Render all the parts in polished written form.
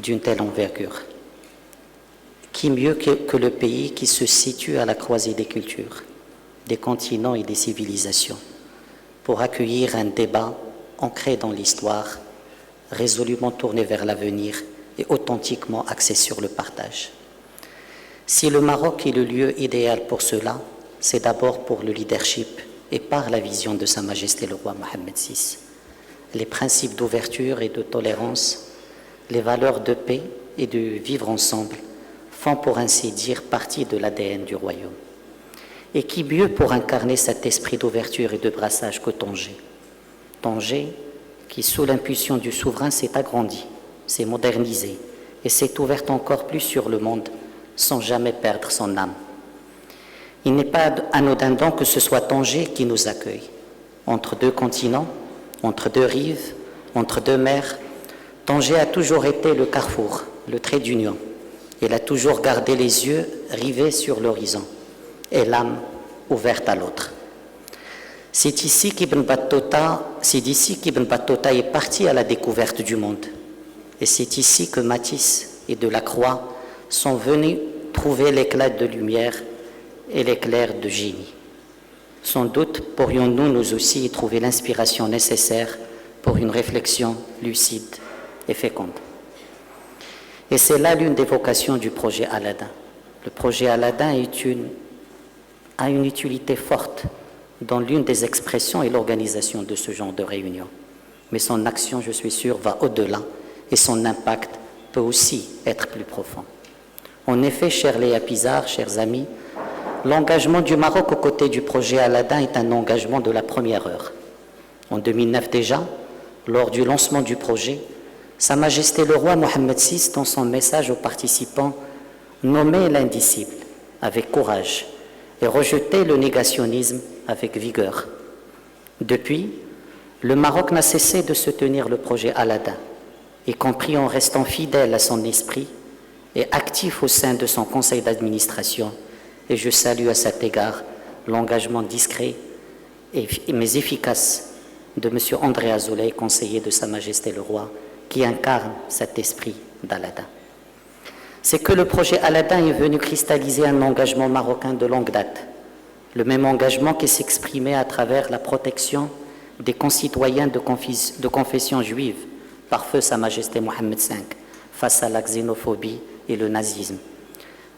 d'une telle envergure? Qui mieux que le pays qui se situe à la croisée des cultures, des continents et des civilisations, pour accueillir un débat ancré dans l'histoire, résolument tourné vers l'avenir et authentiquement axé sur le partage. Si le Maroc est le lieu idéal pour cela, c'est d'abord pour le leadership et par la vision de Sa Majesté le roi Mohammed VI. Les principes d'ouverture et de tolérance, les valeurs de paix et de vivre ensemble font pour ainsi dire partie de l'ADN du royaume. Et qui mieux pour incarner cet esprit d'ouverture et de brassage que Tanger? Tanger, qui sous l'impulsion du souverain s'est agrandi, s'est modernisé et s'est ouverte encore plus sur le monde sans jamais perdre son âme. Il n'est pas anodin donc que ce soit Tanger qui nous accueille. Entre deux continents, entre deux rives, entre deux mers, Tanger a toujours été le carrefour, le trait d'union. Il a toujours gardé les yeux rivés sur l'horizon et l'âme ouverte à l'autre. C'est d'ici qu'Ibn Battuta est parti à la découverte du monde. Et c'est ici que Matisse et Delacroix sont venus trouver l'éclat de lumière et l'éclair de génie. Sans doute pourrions-nous nous aussi y trouver l'inspiration nécessaire pour une réflexion lucide et féconde. Et c'est là l'une des vocations du projet Aladdin. Le projet Aladdin a une utilité forte dans l'une des expressions et l'organisation de ce genre de réunion. Mais son action, je suis sûr, va au-delà et son impact peut aussi être plus profond. En effet, chers Léa Pizarre, chers amis, l'engagement du Maroc aux côtés du projet Aladdin est un engagement de la première heure. En 2009 déjà, lors du lancement du projet, Sa Majesté le roi Mohammed VI, dans son message aux participants, nommait l'indicible avec courage et rejetait le négationnisme avec vigueur. Depuis, le Maroc n'a cessé de soutenir le projet Aladdin, y compris en restant fidèle à son esprit et actif au sein de son conseil d'administration. Et je salue à cet égard l'engagement discret mais efficace de M. André Azoulay, conseiller de Sa Majesté le roi, qui incarne cet esprit d'Aladin. C'est que le projet Aladdin est venu cristalliser un engagement marocain de longue date, le même engagement qui s'exprimait à travers la protection des concitoyens de confession juive par feu Sa Majesté Mohammed V face à la xénophobie et le nazisme.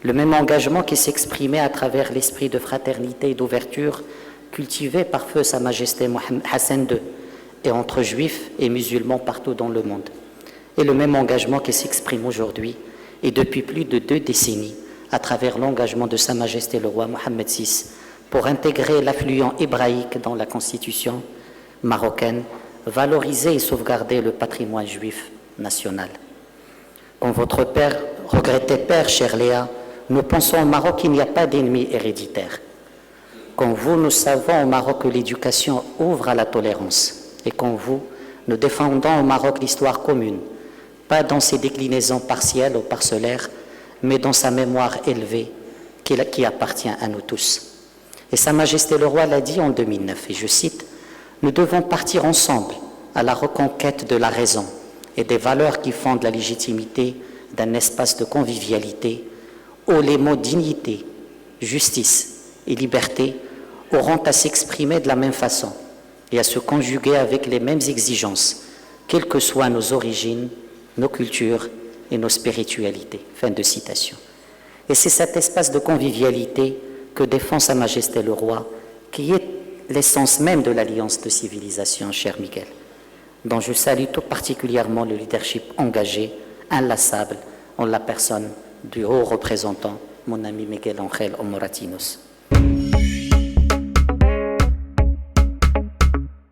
Le même engagement qui s'exprimait à travers l'esprit de fraternité et d'ouverture cultivé par feu Sa Majesté Hassan II et entre juifs et musulmans partout dans le monde. Et le même engagement qui s'exprime aujourd'hui et depuis plus de 2 décennies à travers l'engagement de Sa Majesté le roi Mohammed VI pour intégrer l'affluent hébraïque dans la constitution marocaine, valoriser et sauvegarder le patrimoine juif national. Comme votre père, regretté père, cher Léa, nous pensons au Maroc qu'il n'y a pas d'ennemis héréditaires. Comme vous, nous savons au Maroc que l'éducation ouvre à la tolérance. Et comme vous, nous défendons au Maroc l'histoire commune, pas dans ses déclinaisons partielles ou parcellaires, mais dans sa mémoire élevée qui appartient à nous tous. Et Sa Majesté le roi l'a dit en 2009, et je cite, « Nous devons partir ensemble à la reconquête de la raison et des valeurs qui fondent la légitimité d'un espace de convivialité où les mots dignité, justice et liberté auront à s'exprimer de la même façon et à se conjuguer avec les mêmes exigences, quelles que soient nos origines, nos cultures et nos spiritualités. » Fin de citation. Et c'est cet espace de convivialité que défend Sa Majesté le roi, qui est l'essence même de l'alliance de civilisation, cher Miguel, dont je salue tout particulièrement le leadership engagé, inlassable, en la personne du haut représentant, mon ami Miguel Ángel Moratinos.